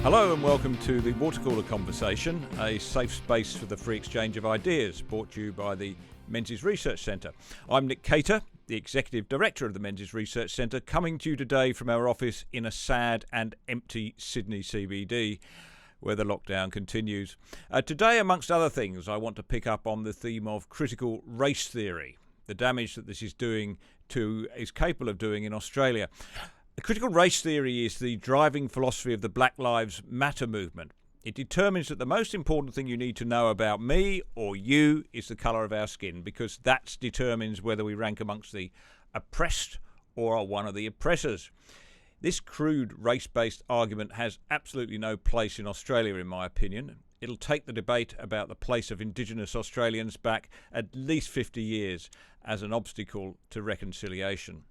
Hello and welcome to the Water Cooler Conversation, a safe space for the free exchange of ideas, brought to you by the Menzies Research Centre. I'm Nick Cater, the Executive Director of the Menzies Research Centre, coming to you today from our office in a sad and empty Sydney CBD, where the lockdown continues. Today, amongst other things, I want to pick up on the theme of critical race theory, the damage that this is capable of doing in Australia. Critical race theory is the driving philosophy of the Black Lives Matter movement. It determines that the most important thing you need to know about me or you is the colour of our skin, because that determines whether we rank amongst the oppressed or are one of the oppressors. This crude race-based argument has absolutely no place in Australia, in my opinion. It'll take the debate about the place of Indigenous Australians back at least 50 years as an obstacle to reconciliation.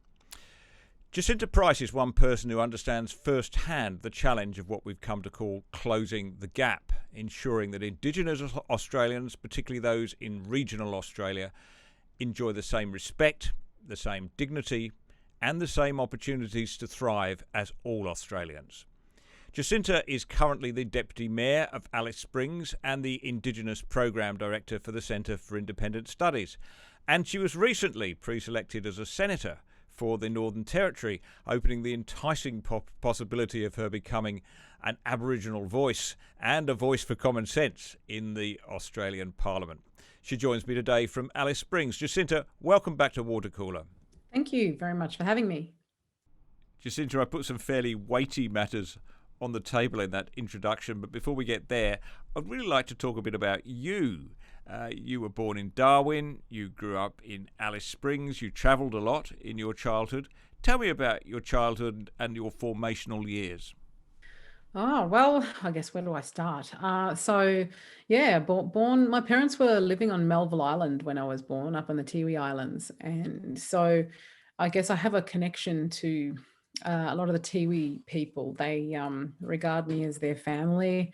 Jacinta Price is one person who understands firsthand the challenge of what we've come to call closing the gap, ensuring that Indigenous Australians, particularly those in regional Australia, enjoy the same respect, the same dignity, and the same opportunities to thrive as all Australians. Jacinta is currently the Deputy Mayor of Alice Springs and the Indigenous Program Director for the Centre for Independent Studies, and she was recently pre-selected as a Senator for the Northern Territory, opening the enticing possibility of her becoming an Aboriginal voice and a voice for common sense in the Australian Parliament. She joins me today from Alice Springs. Jacinta, welcome back to Water Cooler. Thank you very much for having me. Jacinta, I put some fairly weighty matters on the table in that introduction, but before we get there, I'd really like to talk a bit about you. You were born in Darwin, you grew up in Alice Springs, you travelled a lot in your childhood. Tell me about your childhood and your formational years. Oh, well, I guess where do I start? Born, my parents were living on Melville Island when I was born, up on the Tiwi Islands. And so I guess I have a connection to a lot of the Tiwi people. They regard me as their family.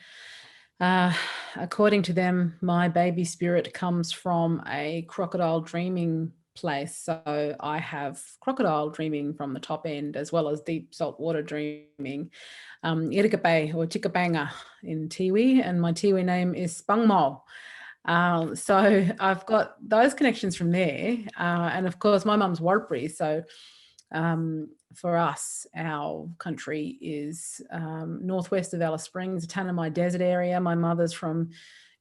Uh, According to them, my baby spirit comes from a crocodile dreaming place. So I have crocodile dreaming from the top end, as well as deep saltwater dreaming, Irikape or Chikabanga in Tiwi, and my Tiwi name is Spangmo. So I've got those connections from there. And of course, my mum's Warlpiri. So for us, our country is northwest of Alice Springs, the Tanami Desert area. My mother's from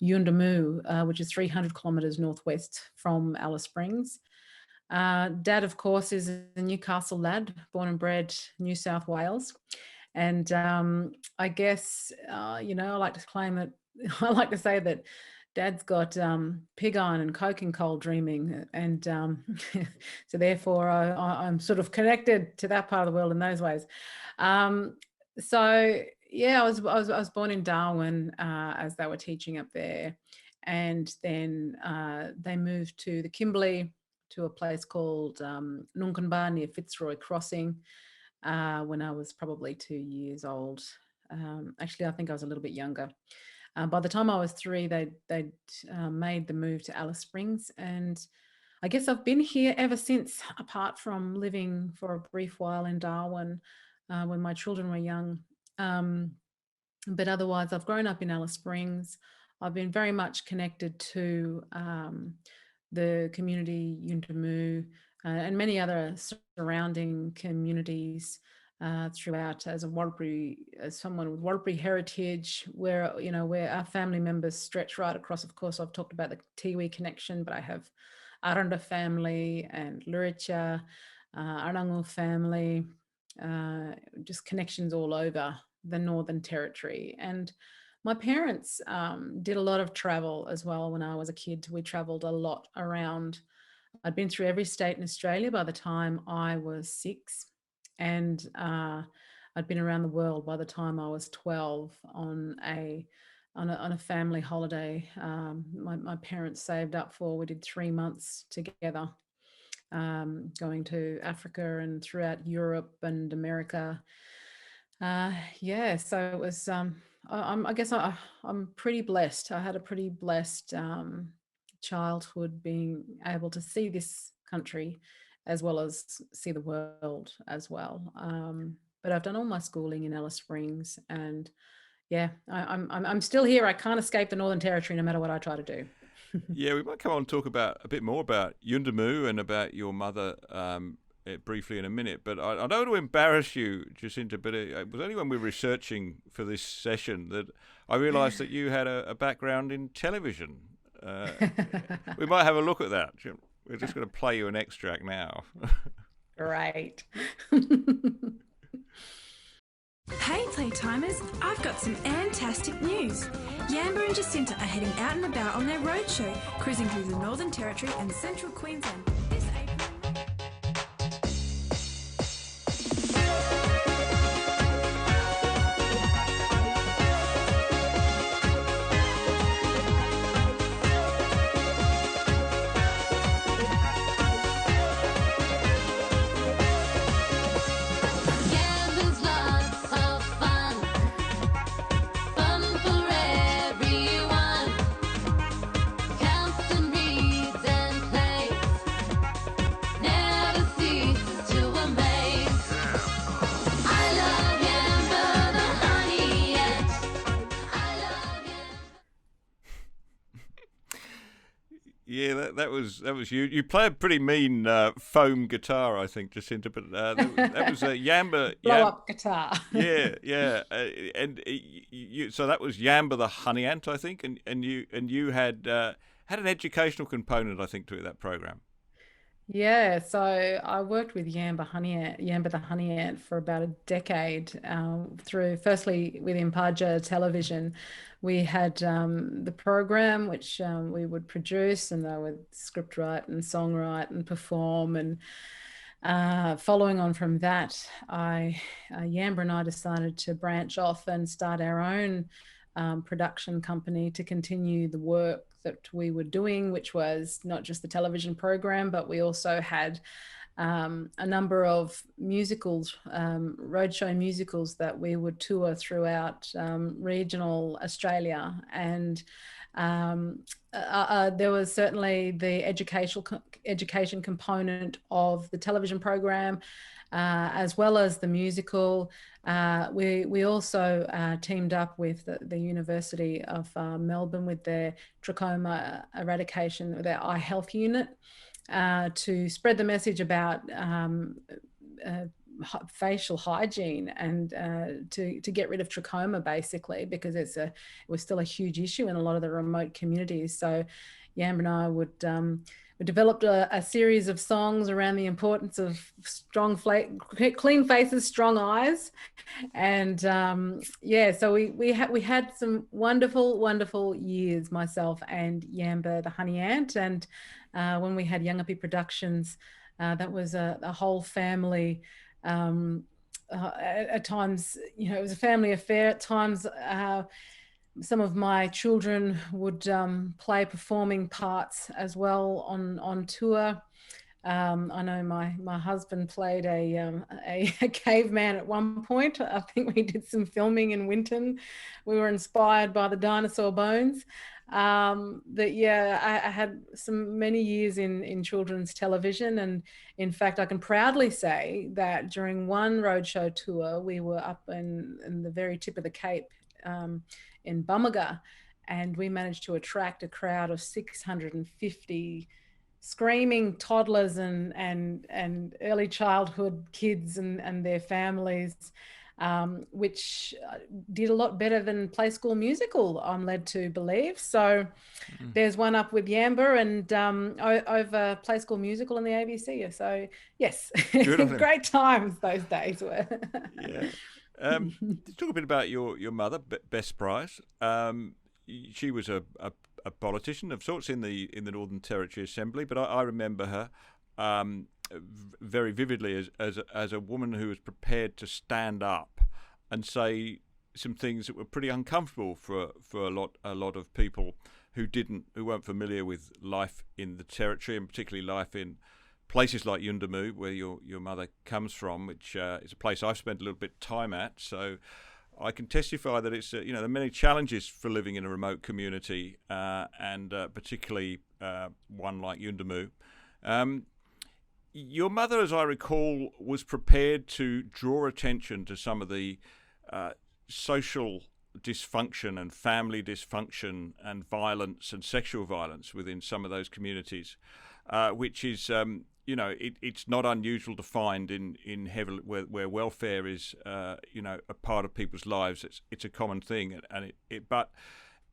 Yuendamu, which is 300 kilometres northwest from Alice Springs. Dad, of course, is a Newcastle lad, born and bred New South Wales. And I guess, I like to claim that, I like to say that Dad's got pig iron and coking coal dreaming, and so therefore I'm sort of connected to that part of the world in those ways. So yeah, I was born in Darwin as they were teaching up there, and then they moved to the Kimberley to a place called Nunkanbar near Fitzroy Crossing when I was probably 2 years old. Actually, I think I was a little bit younger. By the time I was 3, they'd made the move to Alice Springs, and I guess I've been here ever since, apart from living for a brief while in Darwin when my children were young. But otherwise, I've grown up in Alice Springs. I've been very much connected to the community, Yuendamu, and many other surrounding communities throughout, as someone with Warlpiri heritage, where our family members stretch right across. Of course, I've talked about the Tiwi connection, but I have Aranda family and Luricha, Arangu family, just connections all over the Northern Territory. And my parents did a lot of travel as well when I was a kid. We travelled a lot around. I'd been through every state in Australia by the time I was 6. And I'd been around the world by the time I was 12 on a family holiday. My parents saved up for. We did 3 months together, going to Africa and throughout Europe and America. So it was. I guess I'm pretty blessed. I had a pretty blessed childhood, being able to see this country as well as see the world as well. But I've done all my schooling in Alice Springs, and Yeah, I'm still here. I can't escape the Northern Territory no matter what I try to do. Yeah, we might come on and talk about a bit more about Yundamu and about your mother briefly in a minute. But I don't want to embarrass you, Jacinta, but it was only when we were researching for this session that I realised that you had a background in television. We might have a look at that. We're just going to play you an extract now. Right. Hey Playtimers, I've got some fantastic news. Yamba and Jacinta are heading out and about on their roadshow, cruising through the Northern Territory and Central Queensland this April. Yeah, that was you. You play a pretty mean foam guitar, I think, Jacinta. But that was Yamba. Blow up guitar. Yeah. So that was Yamba the honey ant, I think, and you had an educational component, I think, to that program. Yeah, so I worked with Yamba the honey ant for about a decade through firstly with Imparja Television. We had the program which we would produce, and they would script write and songwrite and perform. And following on from that, Yamba and I decided to branch off and start our own production company to continue the work that we were doing, which was not just the television program, but we also had a number of musicals, roadshow musicals that we would tour throughout regional Australia. And there was certainly the education component of the television program, as well as the musical. We also teamed up with the University of Melbourne with their trachoma eradication, with their eye health unit, to spread the message about facial hygiene and to get rid of trachoma, basically, because it was still a huge issue in a lot of the remote communities. So Yamba and I we developed a series of songs around the importance of clean faces, strong eyes. And so we had some wonderful years, myself and Yamba the honey ant. And when we had Yangapi Productions, that was a whole family. At times, it was a family affair. At times, some of my children would play performing parts as well on tour. I know my husband played a caveman at one point. I think we did some filming in Winton. We were inspired by the dinosaur bones. But yeah, I had many years in children's television, and in fact, I can proudly say that during one roadshow tour, we were up in the very tip of the Cape, in Bummaga, and we managed to attract a crowd of 650 screaming toddlers and early childhood kids and their families, which did a lot better than Play School Musical, I'm led to believe. So there's one up with Yamba and over Play School Musical and the ABC. So yes, great times those days were. Yeah. Talk a bit about your mother, Bess Price. She was a politician of sorts in the Northern Territory Assembly, but I remember her very vividly as a woman who was prepared to stand up and say some things that were pretty uncomfortable for a lot of people who weren't familiar with life in the Territory, and particularly life in places like Yundamu, where your mother comes from, which is a place I've spent a little bit of time at. So I can testify that it's there are many challenges for living in a remote community, and particularly one like Yundamu. Your mother, as I recall, was prepared to draw attention to some of the social dysfunction and family dysfunction and violence and sexual violence within some of those communities, which is, it's not unusual to find in heavily where welfare is, a part of people's lives. It's a common thing, and but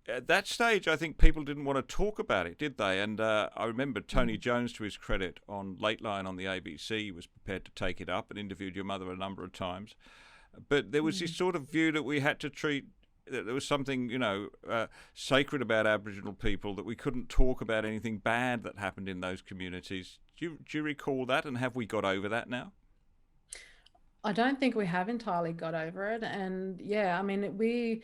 at that stage, I think people didn't want to talk about it, did they? And I remember Tony Jones, to his credit, on Late Line on the ABC, was prepared to take it up and interviewed your mother a number of times. But there was this sort of view that we had to treat, that there was something, sacred about Aboriginal people, that we couldn't talk about anything bad that happened in those communities. Do you recall that, and have we got over that now? I don't think we have entirely got over it. And yeah, I mean,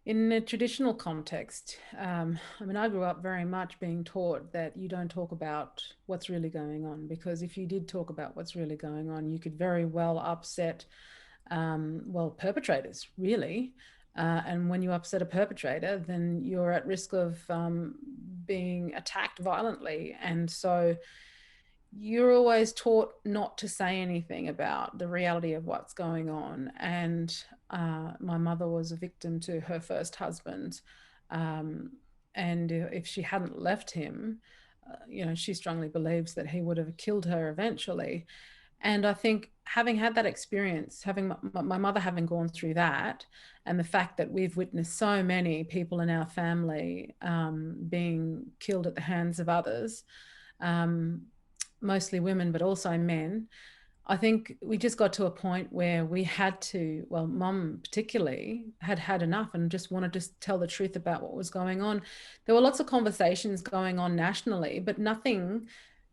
in a traditional context, I grew up very much being taught that you don't talk about what's really going on, because if you did talk about what's really going on, you could very well upset, perpetrators, really. And when you upset a perpetrator, then you're at risk of being attacked violently. And so you're always taught not to say anything about the reality of what's going on. And my mother was a victim to her first husband. And if she hadn't left him, she strongly believes that he would have killed her eventually. And I think having had that experience, having my mother having gone through that, and the fact that we've witnessed so many people in our family being killed at the hands of others, mostly women, but also men, I think we just got to a point where we had to, Mum particularly had enough and just wanted to tell the truth about what was going on. There were lots of conversations going on nationally, but nothing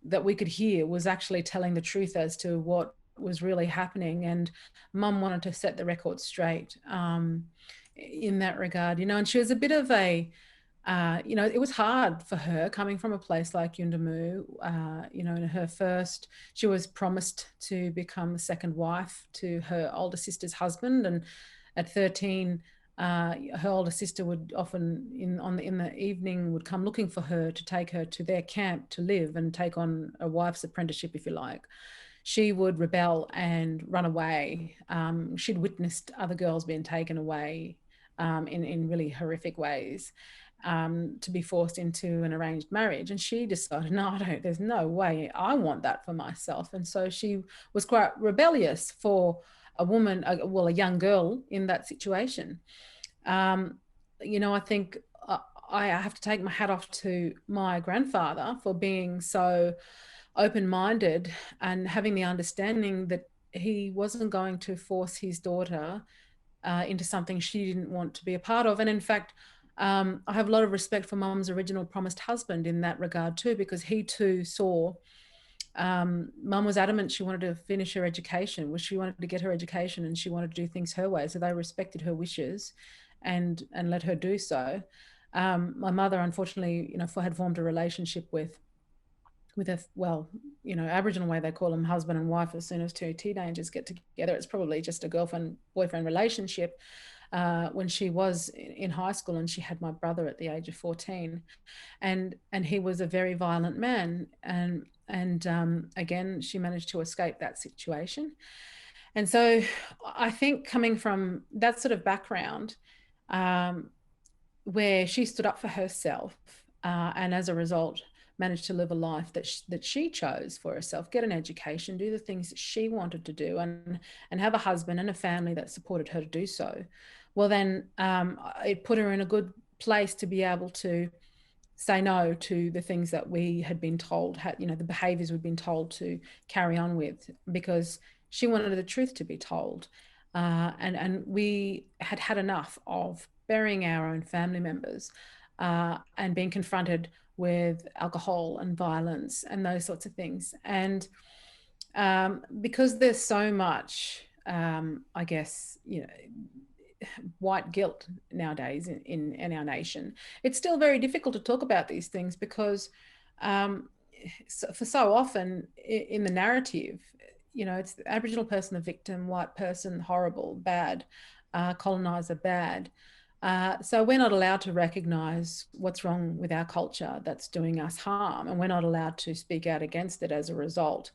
that we could hear was actually telling the truth as to what was really happening. And Mum wanted to set the record straight in that regard, and she was a bit of a, it was hard for her coming from a place like Yuendamu. She was promised to become the second wife to her older sister's husband. And at 13, her older sister would often in the evening would come looking for her to take her to their camp to live and take on a wife's apprenticeship, if you like. She would rebel and run away. She'd witnessed other girls being taken away in really horrific ways, to be forced into an arranged marriage. And she decided, no, there's no way I want that for myself. And so she was quite rebellious for a woman, a young girl in that situation. I think I have to take my hat off to my grandfather for being so open-minded and having the understanding that he wasn't going to force his daughter into something she didn't want to be a part of. And in fact, I have a lot of respect for Mum's original promised husband in that regard too, because he too saw, Mum was adamant she wanted to finish her education, she wanted to get her education, and she wanted to do things her way. So they respected her wishes and let her do so. My mother, unfortunately, had formed a relationship with Aboriginal way they call them husband and wife. As soon as two teenagers get together, it's probably just a girlfriend-boyfriend relationship. When she was in high school, and she had my brother at the age of 14, and he was a very violent man. And again, she managed to escape that situation. And so I think coming from that sort of background, where she stood up for herself, and as a result managed to live a life that she chose for herself, get an education, do the things that she wanted to do, and have a husband and a family that supported her to do so. Well, then it put her in a good place to be able to say no to the things that we had been told, the behaviors we'd been told to carry on with, because she wanted the truth to be told. And we had enough of burying our own family members and being confronted with alcohol and violence and those sorts of things. And because there's so much, I guess, white guilt nowadays in our nation, it's still very difficult to talk about these things, because for so often in the narrative, it's the Aboriginal person the victim, white person horrible, bad, colonizer bad. So we're not allowed to recognise what's wrong with our culture that's doing us harm, and we're not allowed to speak out against it as a result.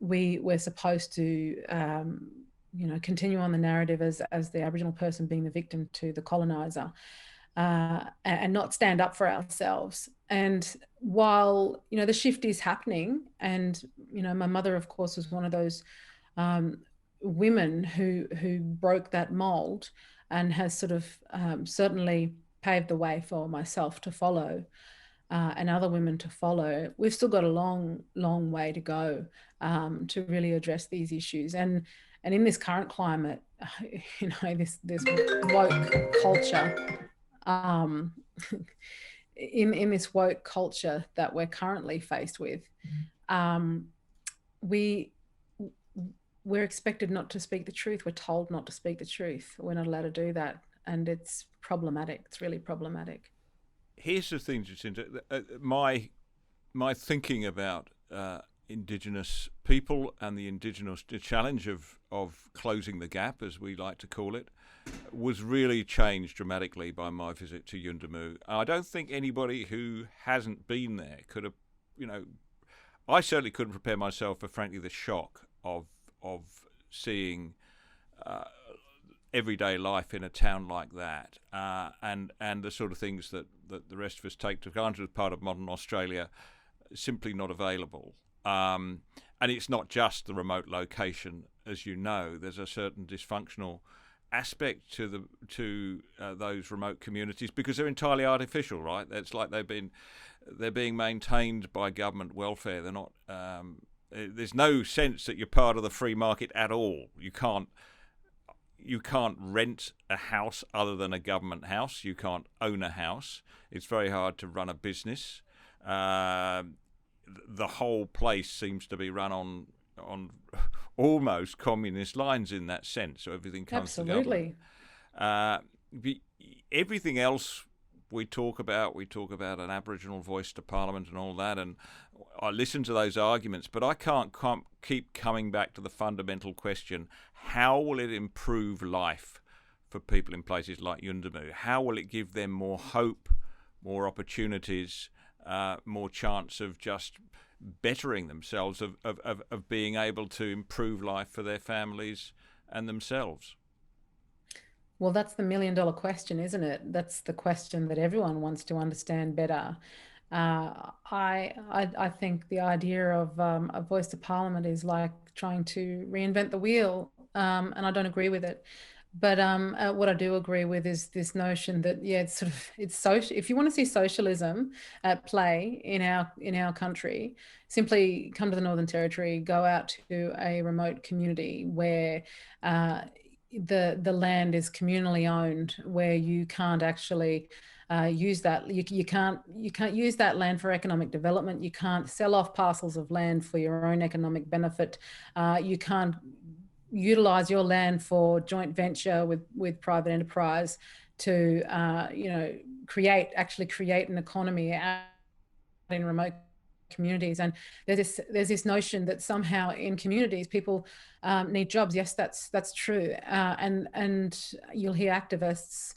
We're supposed to continue on the narrative as the Aboriginal person being the victim to the colonizer, and not stand up for ourselves. And while, the shift is happening, and, my mother, of course, was one of those women who broke that mold and has sort of certainly paved the way for myself to follow, and other women to follow. We've still got a long, long way to go to really address these issues. And in this current climate, this woke culture, in this woke culture that we're currently faced with, we're expected not to speak the truth. We're told not to speak the truth. We're not allowed to do that, and it's problematic. It's really problematic. Here's the thing, Jacinta. My thinking about Indigenous people and the challenge of closing the gap, as we like to call it, was really changed dramatically by my visit to Yuendumu. I don't think anybody who hasn't been there could have, I certainly couldn't prepare myself for, frankly, the shock of seeing everyday life in a town like that, and the sort of things that the rest of us take for granted as part of modern Australia, simply not available. And it's not just the remote location, as you know. There's a certain dysfunctional aspect to those remote communities because they're entirely artificial, right? It's like they're being maintained by government welfare. They're not. There's no sense that you're part of the free market at all. You can't rent a house other than a government house. You can't own a house. It's very hard to run a business. The whole place seems to be run on almost communist lines in that sense. So everything comes to government. Everything else we talk about an Aboriginal voice to Parliament and all that, and I listen to those arguments, but I can't keep coming back to the fundamental question: how will it improve life for people in places like Yuendumu? How will it give them more hope, more opportunities, more chance of just bettering themselves, of being able to improve life for their families and themselves? Well, that's the million-dollar question, isn't it? That's the question that everyone wants to understand better. I think the idea of a voice to Parliament is like trying to reinvent the wheel, and I don't agree with it. But what I do agree with is this notion that it's social. If you want to see socialism at play in our country, simply come to the Northern Territory, go out to a remote community where the land is communally owned, where you can't actually use that. You can't use that land for economic development. You can't sell off parcels of land for your own economic benefit. You can't utilize your land for joint venture with private enterprise to create an economy out in remote communities. And there's this notion that somehow in communities people need jobs. Yes, that's true. And you'll hear activists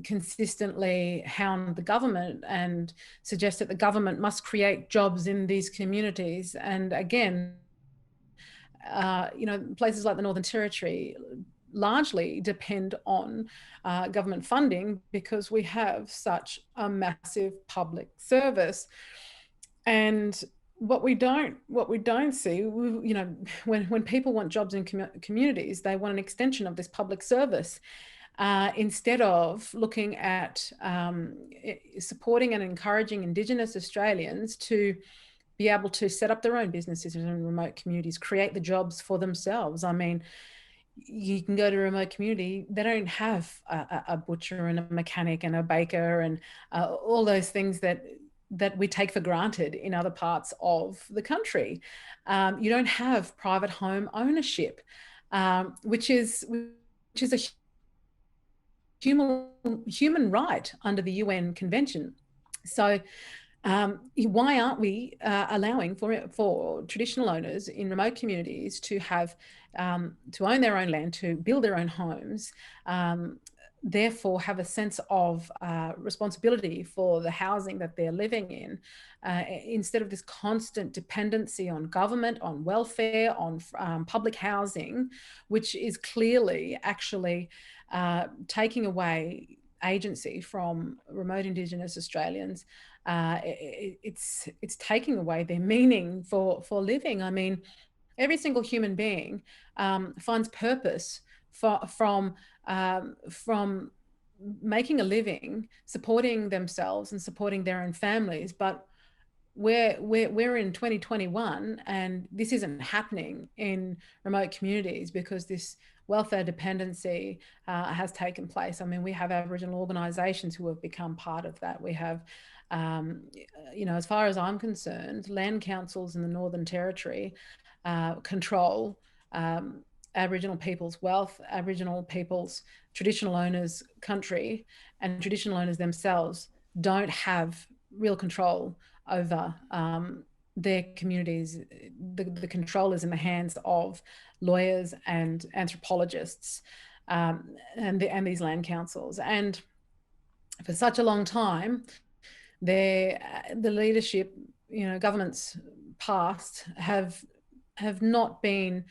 consistently hound the government and suggest that the government must create jobs in these communities. And again, places like the Northern Territory largely depend on government funding because we have such a massive public service. And what we don't see, when people want jobs in communities, they want an extension of this public service. Instead of looking at supporting and encouraging Indigenous Australians to be able to set up their own businesses in remote communities, create the jobs for themselves. I mean, you can go to a remote community, they don't have a butcher and a mechanic and a baker and all those things that we take for granted in other parts of the country. You don't have private home ownership, which is a human right under the UN Convention. So why aren't we allowing for traditional owners in remote communities to have to own their own land, to build their own homes, therefore have a sense of responsibility for the housing that they're living in, instead of this constant dependency on government, on welfare, on public housing, which is clearly actually taking away agency from remote Indigenous Australians. It's taking away their meaning for living. I mean, every single human being finds purpose from making a living, supporting themselves and supporting their own families. But we're in 2021, and this isn't happening in remote communities because this welfare dependency has taken place. I mean, we have Aboriginal organisations who have become part of that. We have, as far as I'm concerned, land councils in the Northern Territory control Aboriginal people's wealth, Aboriginal people's traditional owners' country, and traditional owners themselves don't have real control over their communities. The control is in the hands of lawyers and anthropologists and these land councils. And for such a long time, the leadership, governments past have not been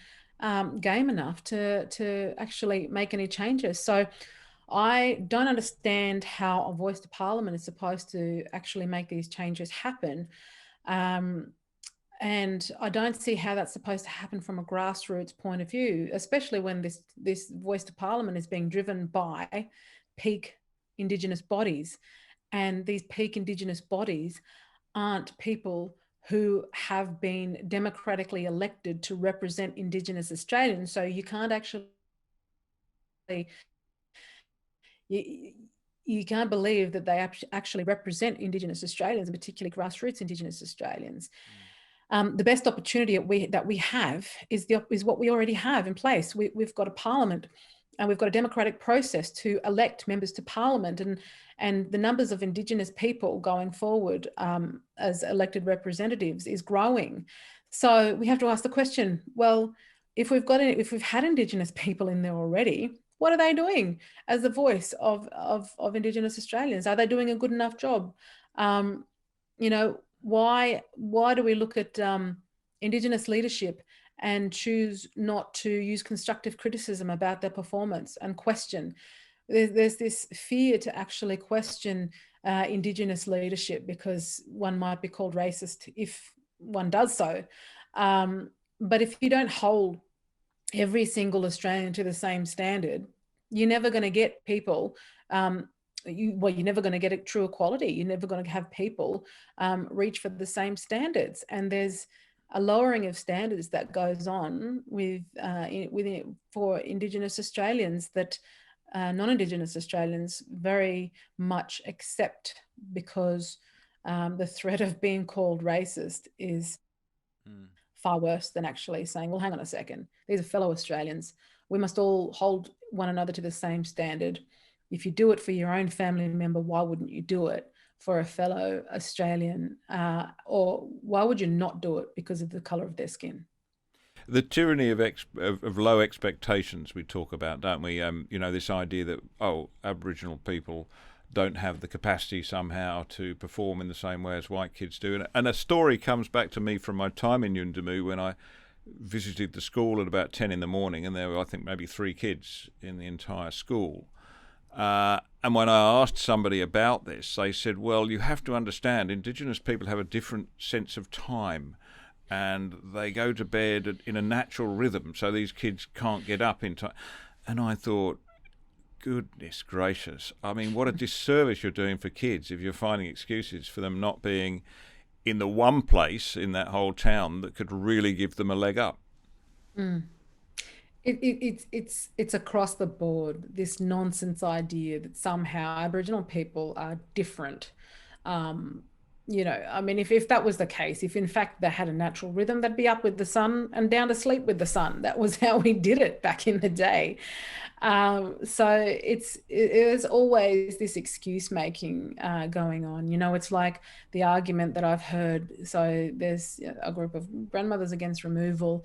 game enough to actually make any changes. So I don't understand how a voice to Parliament is supposed to actually make these changes happen. And I don't see how that's supposed to happen from a grassroots point of view, especially when this voice to Parliament is being driven by peak Indigenous bodies. And these peak Indigenous bodies aren't people who have been democratically elected to represent Indigenous Australians. So you can't actually, you can't believe that they actually represent Indigenous Australians, and particularly grassroots Indigenous Australians. The best opportunity that we have is what we already have in place. We've got a parliament, and we've got a democratic process to elect members to Parliament, and the numbers of Indigenous people going forward as elected representatives is growing. So we have to ask the question: well, if we've had Indigenous people in there already, what are they doing as the voice of Indigenous Australians? Are they doing a good enough job? Why do we look at Indigenous leadership and choose not to use constructive criticism about their performance and question? There's this fear to actually question Indigenous leadership because one might be called racist if one does so. But if you don't hold every single Australian to the same standard, you're never going to get people. You're never going to get a true equality. You're never going to have people reach for the same standards. And there's a lowering of standards that goes on for Indigenous Australians that non-Indigenous Australians very much accept, because the threat of being called racist is far worse than actually saying, well, hang on a second, these are fellow Australians. We must all hold one another to the same standard. If you do it for your own family member, why wouldn't you do it for a fellow Australian? Or why would you not do it because of the colour of their skin? The tyranny of low expectations we talk about, don't we? This idea that, Aboriginal people don't have the capacity somehow to perform in the same way as white kids do. And a story comes back to me from my time in Yuendumu when I visited the school at about 10 in the morning, and there were, I think, maybe 3 kids in the entire school. And when I asked somebody about this, they said, well, you have to understand, Indigenous people have a different sense of time, and they go to bed in a natural rhythm, so these kids can't get up in time. And I thought, goodness gracious, I mean, what a disservice you're doing for kids if you're finding excuses for them not being in the one place in that whole town that could really give them a leg up. It's across the board, this nonsense idea that somehow Aboriginal people are different I mean, if that was the case, if in fact they had a natural rhythm, they'd be up with the sun and down to sleep with the sun. That was how we did it back in the day. So there's always this excuse making going on. It's like the argument that I've heard. So there's a group of grandmothers against removal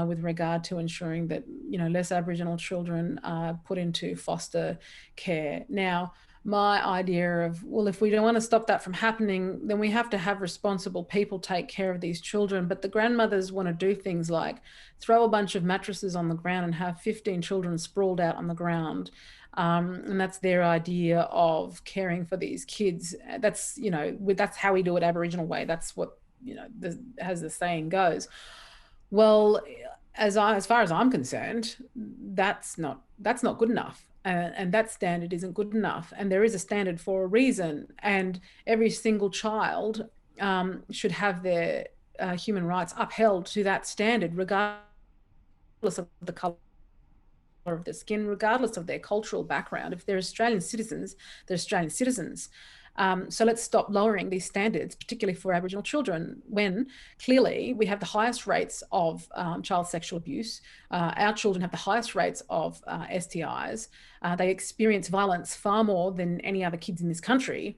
with regard to ensuring that less Aboriginal children are put into foster care. Now, my idea of, well, if we don't want to stop that from happening, then we have to have responsible people take care of these children. But the grandmothers want to do things like throw a bunch of mattresses on the ground and have 15 children sprawled out on the ground. And that's their idea of caring for these kids. That's how we do it Aboriginal way. That's what as the saying goes. Well, as far as I'm concerned, that's not good enough. And that standard isn't good enough. And there is a standard for a reason. And every single child should have their human rights upheld to that standard, regardless of the colour of their skin, regardless of their cultural background. If they're Australian citizens, they're Australian citizens. So let's stop lowering these standards, particularly for Aboriginal children, when clearly we have the highest rates of child sexual abuse. Our children have the highest rates of STIs. They experience violence far more than any other kids in this country.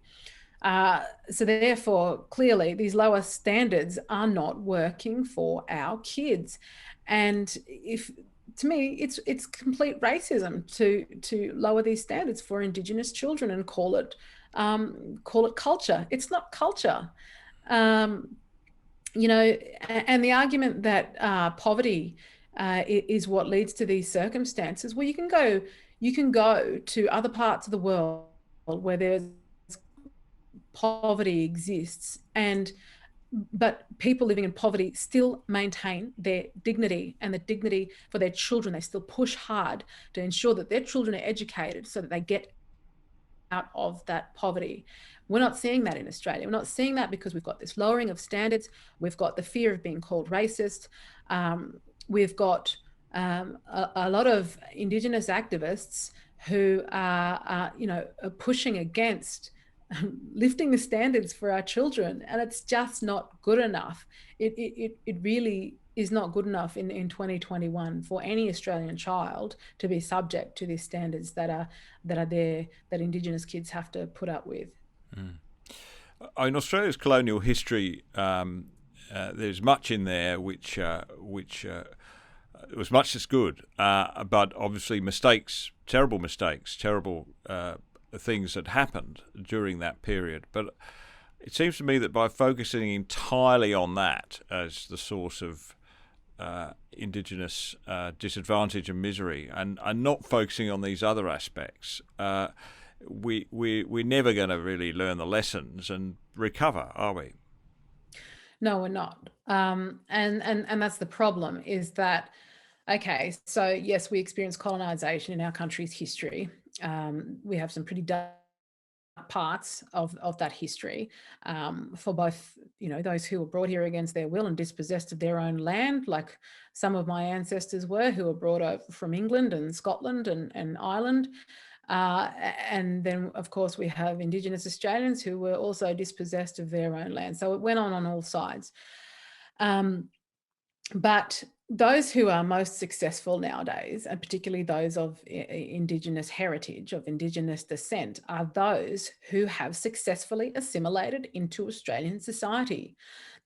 So therefore, clearly, these lower standards are not working for our kids. And to me, it's complete racism to lower these standards for Indigenous children and call it culture. It's not culture. And the argument that poverty is what leads to these circumstances. Well, you can go to other parts of the world where there's poverty exists, but people living in poverty still maintain their dignity and the dignity for their children. They still push hard to ensure that their children are educated so that they get out of that poverty. We're not seeing that in Australia. We're not seeing that because we've got this lowering of standards. We've got the fear of being called racist. We've got a lot of Indigenous activists who are pushing against lifting the standards for our children, and it's just not good enough. It really is not good enough in 2021 for any Australian child to be subject to these standards that are there, that Indigenous kids have to put up with. In Australia's colonial history, there's much in there which was much that's good, but obviously terrible things that happened during that period. But it seems to me that by focusing entirely on that as the source of Indigenous disadvantage and misery, and not focusing on these other aspects, we're never going to really learn the lessons and recover, are we? No, we're not. And that's the problem, is that, okay, so yes, we experienced colonization in our country's history. We have some pretty dark parts of that history for both, those who were brought here against their will and dispossessed of their own land, like some of my ancestors were, who were brought over from England and Scotland and Ireland. And then, of course, we have Indigenous Australians who were also dispossessed of their own land. So it went on all sides. But those who are most successful nowadays, and particularly those of Indigenous heritage, of Indigenous descent, are those who have successfully assimilated into Australian society.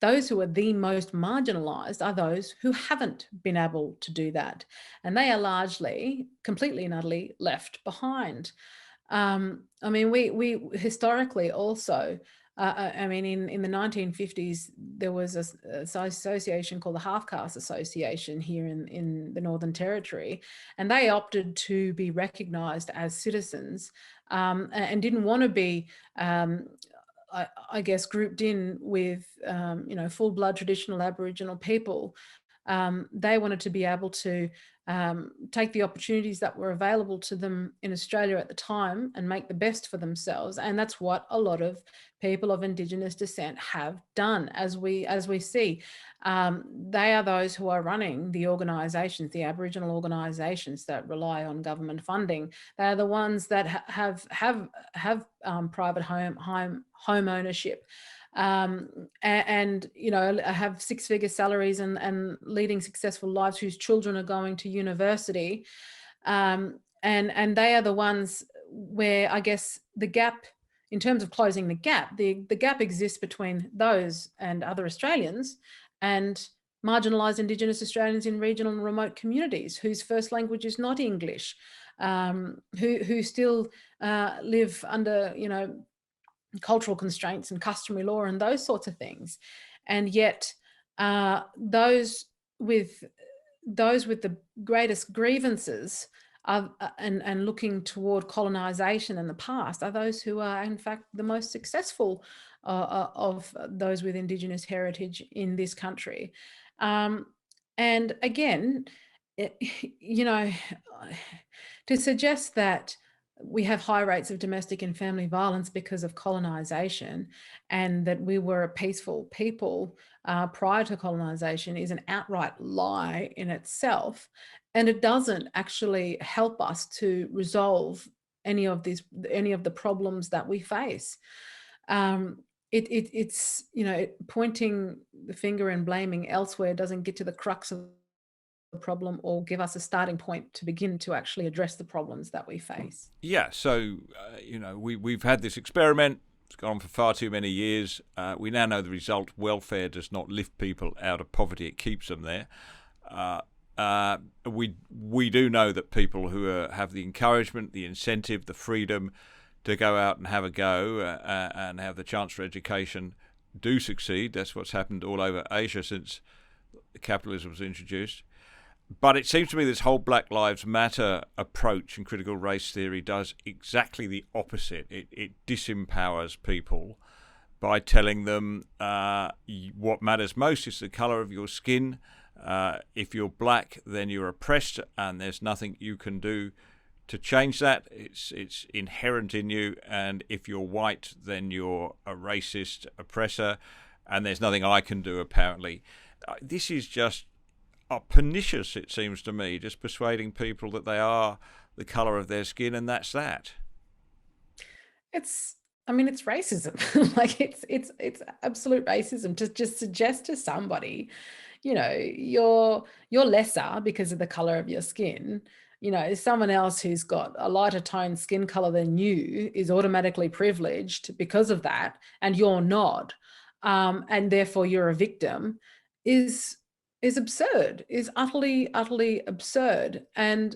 Those who are the most marginalised are those who haven't been able to do that. And they are largely, completely and utterly left behind. I mean, we historically also, in the 1950s, there was an association called the Half Caste Association here in the Northern Territory, and they opted to be recognised as citizens and didn't want to be, I guess, grouped in with, full-blood traditional Aboriginal people. They wanted to be able to take the opportunities that were available to them in Australia at the time and make the best for themselves. And that's what a lot of people of Indigenous descent have done, as we see. They are those who are running the organisations, the Aboriginal organisations that rely on government funding. They are the ones that have private home ownership. and have 6-figure salaries and leading successful lives, whose children are going to university, and they are the ones where, I guess, the gap, in terms of closing the gap, the gap exists between those and other Australians and marginalised Indigenous Australians in regional and remote communities whose first language is not English, who still live under, cultural constraints and customary law and those sorts of things. And yet those with the greatest grievances and looking toward colonisation in the past are those who are, in fact, the most successful of those with Indigenous heritage in this country. And again, to suggest that we have high rates of domestic and family violence because of colonisation, and that we were a peaceful people prior to colonisation, is an outright lie in itself. And it doesn't actually help us to resolve any of the problems that we face. It's pointing the finger and blaming elsewhere doesn't get to the crux of the problem or give us a starting point to begin to actually address the problems that we face. Yeah, so we've had this experiment. It's gone on for far too many years. We now know the result. Welfare does not lift people out of poverty; it keeps them there. We do know that people who have the encouragement, the incentive, the freedom to go out and have a go and have the chance for education do succeed. That's what's happened all over Asia since capitalism was introduced. But it seems to me this whole Black Lives Matter approach in critical race theory does exactly the opposite. It disempowers people by telling them what matters most is the colour of your skin. If you're black, then you're oppressed, and there's nothing you can do to change that. It's inherent in you. And if you're white, then you're a racist oppressor, and there's nothing I can do, apparently. This is just pernicious, it seems to me, just persuading people that they are the colour of their skin, and that's that. It's racism. Like it's absolute racism to just suggest to somebody, you're lesser because of the color of your skin. Someone else who's got a lighter toned skin color than you is automatically privileged because of that, and you're not, and therefore you're a victim, is absurd, is utterly absurd. And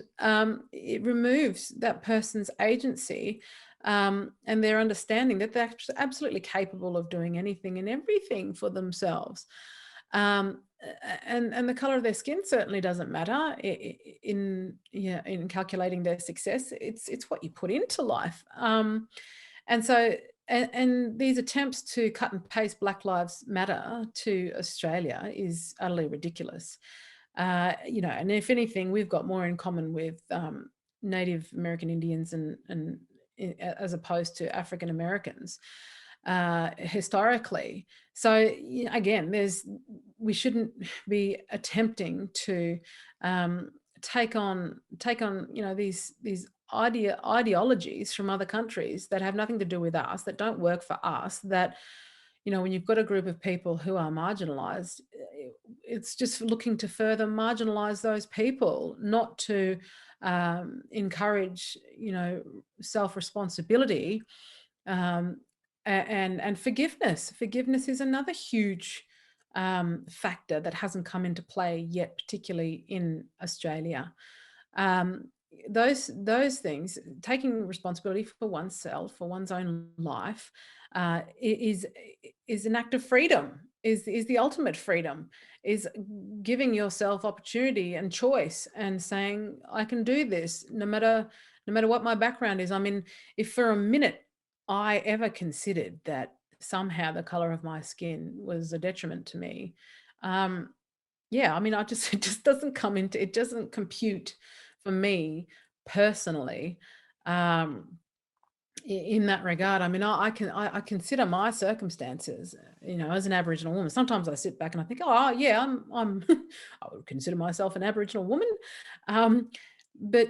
it removes that person's agency and their understanding that they're absolutely capable of doing anything and everything for themselves. And the color of their skin certainly doesn't matter in calculating their success. It's what you put into life. And so and these attempts to cut and paste Black Lives Matter to Australia is utterly ridiculous. And if anything, we've got more in common with Native American Indians and as opposed to African Americans historically. So again, we shouldn't be attempting to take on these ideologies from other countries that have nothing to do with us, that don't work for us, that when you've got a group of people who are marginalized, it's just looking to further marginalize those people, not to encourage self-responsibility and forgiveness. Forgiveness is another huge factor that hasn't come into play yet, particularly in Australia. Those things, taking responsibility for oneself, for one's own life, is an act of freedom, is the ultimate freedom, is giving yourself opportunity and choice and saying, I can do this no matter what my background is. I mean, if for a minute I ever considered that somehow the color of my skin was a detriment to me, it just doesn't compute for me personally in that regard. I mean, I consider my circumstances, as an Aboriginal woman. Sometimes I sit back and I think, oh yeah, I'm I would consider myself an Aboriginal woman, but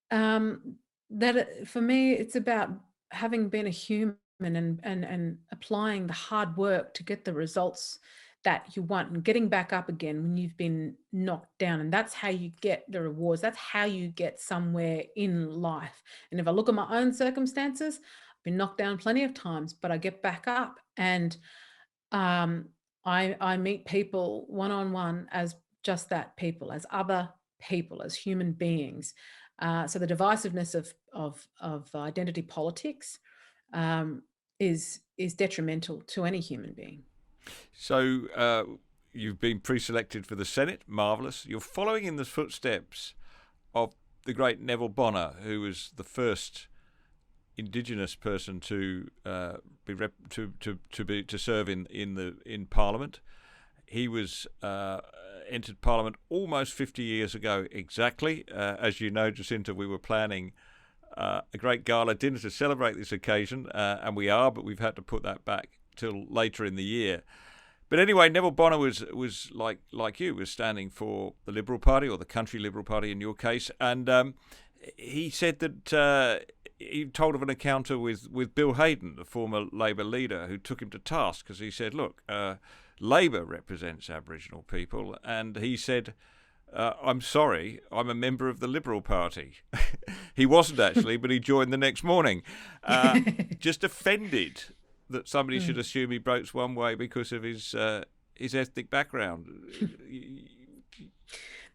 that for me, it's about having been a human and applying the hard work to get the results that you want and getting back up again when you've been knocked down. And that's how you get the rewards. That's how you get somewhere in life. And if I look at my own circumstances, I've been knocked down plenty of times, but I get back up, and I meet people one-on-one as just that, people, as other people, as human beings. So the divisiveness of identity politics is detrimental to any human being. So you've been pre-selected for the Senate. Marvellous. You're following in the footsteps of the great Neville Bonner, who was the first Indigenous person to serve in Parliament. He was entered Parliament almost 50 years ago exactly. As you know, Jacinta, we were planning a great gala dinner to celebrate this occasion, and we are, but we've had to put that back till later in the year. But anyway, Neville Bonner was like you, was standing for the Liberal Party, or the Country Liberal Party in your case, and he said that he told of an encounter with Bill Hayden, the former Labor leader, who took him to task because he said, look, Labor represents Aboriginal people, and he said, I'm sorry, I'm a member of the Liberal Party. He wasn't actually, but he joined the next morning. Just offended that somebody should assume he votes one way because of his ethnic background.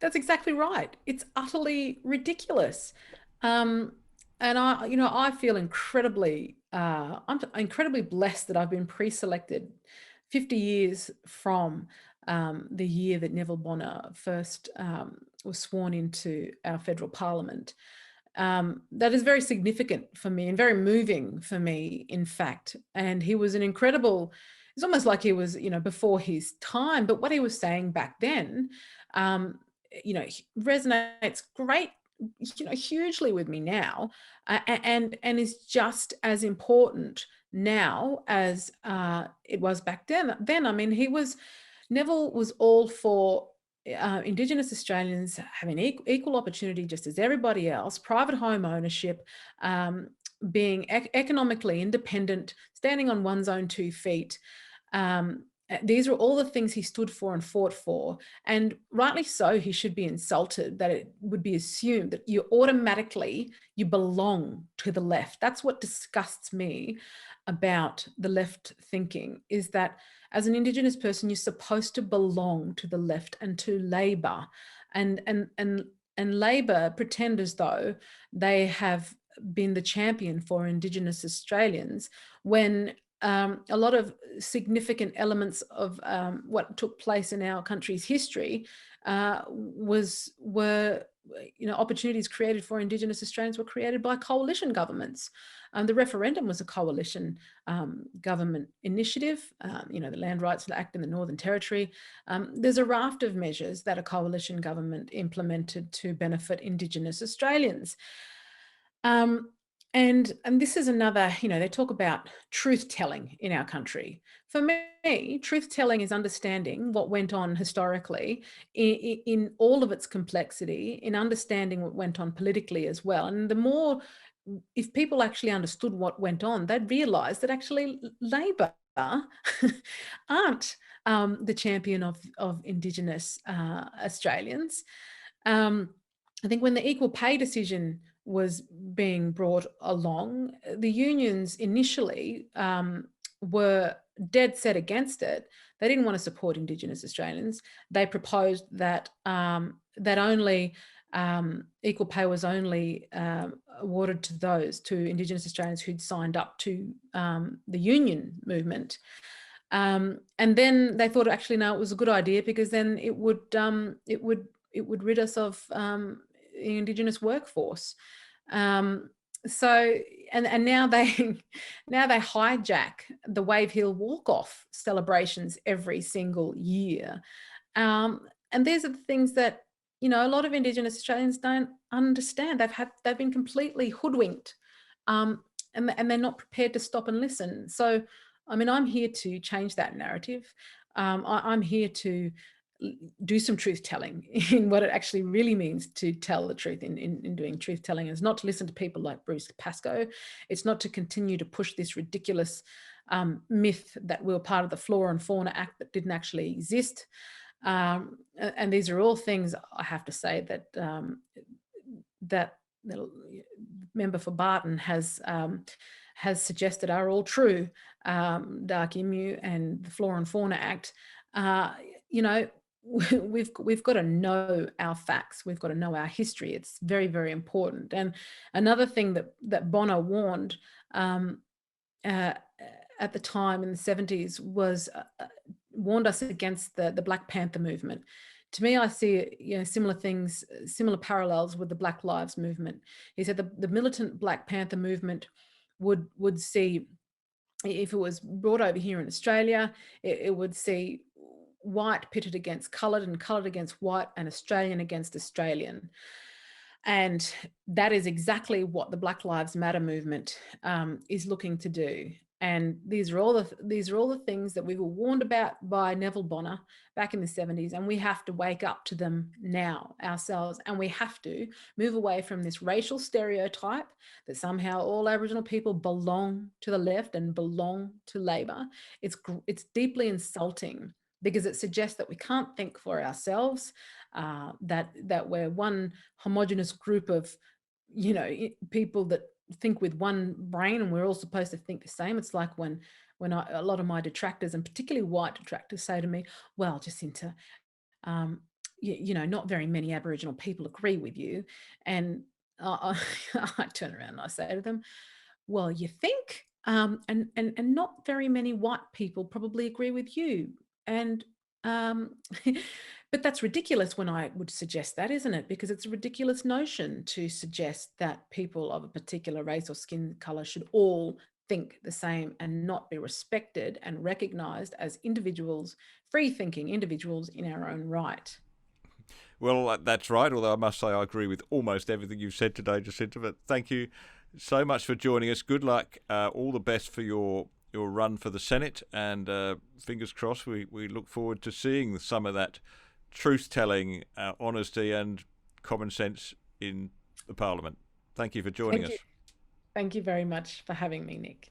That's exactly right. It's utterly ridiculous. And I feel incredibly, I'm incredibly blessed that I've been pre-selected 50 years from the year that Neville Bonner first was sworn into our federal parliament. That is very significant for me and very moving for me, in fact. And he was an incredible, it's almost like he was, before his time, but what he was saying back then, resonates hugely with me now, and is just as important now as it was back then. I mean, Neville was all for Indigenous Australians having equal opportunity just as everybody else, private home ownership, being economically independent, standing on one's own 2 feet. These are all the things he stood for and fought for. And rightly so, he should be insulted that it would be assumed that you belong to the left. That's what disgusts me about the left thinking, is that as an Indigenous person, you're supposed to belong to the left and to Labor. And Labor pretend as though they have been the champion for Indigenous Australians, when a lot of significant elements of what took place in our country's history were opportunities created for Indigenous Australians were created by coalition governments. The referendum was a coalition government initiative, the Land Rights Act in the Northern Territory. There's a raft of measures that a coalition government implemented to benefit Indigenous Australians. And this is another, they talk about truth-telling in our country. For me, truth-telling is understanding what went on historically in all of its complexity, in understanding what went on politically as well. And the more, if people actually understood what went on, they'd realise that actually Labor aren't the champion of Indigenous Australians. I think when the equal pay decision was being brought along, the unions initially were dead set against it. They didn't want to support Indigenous Australians. They proposed that that only equal pay was only awarded to Indigenous Australians who'd signed up to the union movement. And then they thought, actually, no, it was a good idea, because then it would rid us of the Indigenous workforce. So now they hijack the Wave Hill Walk-Off celebrations every single year, and these are the things that a lot of Indigenous Australians don't understand. They've been completely hoodwinked, and they're not prepared to stop and listen. So, I mean, I'm here to change that narrative. I'm here to do some truth telling in what it actually really means to tell the truth in doing truth telling. Is not to listen to people like Bruce Pascoe. It's not to continue to push this ridiculous myth that we were part of the Flora and Fauna Act that didn't actually exist. And these are all things, I have to say, that the member for Barton has suggested are all true. Dark Emu and the Flora and Fauna Act, we've got to know our facts. We've got to know our history. It's very, very important. And another thing that Bonner warned at the time in the 70s was warned us against the Black Panther movement. To me, I see similar things, similar parallels with the Black Lives Movement. He said the militant Black Panther movement would see, if it was brought over here in Australia, it would see white pitted against coloured and coloured against white and Australian against Australian. And that is exactly what the Black Lives Matter movement is looking to do. And these are all the things that we were warned about by Neville Bonner back in the 70s, and we have to wake up to them now ourselves, and we have to move away from this racial stereotype that somehow all Aboriginal people belong to the left and belong to Labor. It's deeply insulting, because it suggests that we can't think for ourselves, that we're one homogenous group of people that think with one brain, and we're all supposed to think the same. It's like when a lot of my detractors, and particularly white detractors, say to me, well, Jacinta, not very many Aboriginal people agree with you. And I turn around and I say to them, well, you think? And not very many white people probably agree with you. And but that's ridiculous when I would suggest that, isn't it? Because it's a ridiculous notion to suggest that people of a particular race or skin color should all think the same and not be respected and recognized as individuals, free-thinking individuals in our own right. Well, that's right, although I must say I agree with almost everything you've said today, Jacinta, but thank you so much for joining us. Good luck, all the best for your run for the Senate, and fingers crossed we look forward to seeing some of that truth-telling, honesty and common sense in the Parliament. Thank you for joining us. Thank you very much for having me, Nick.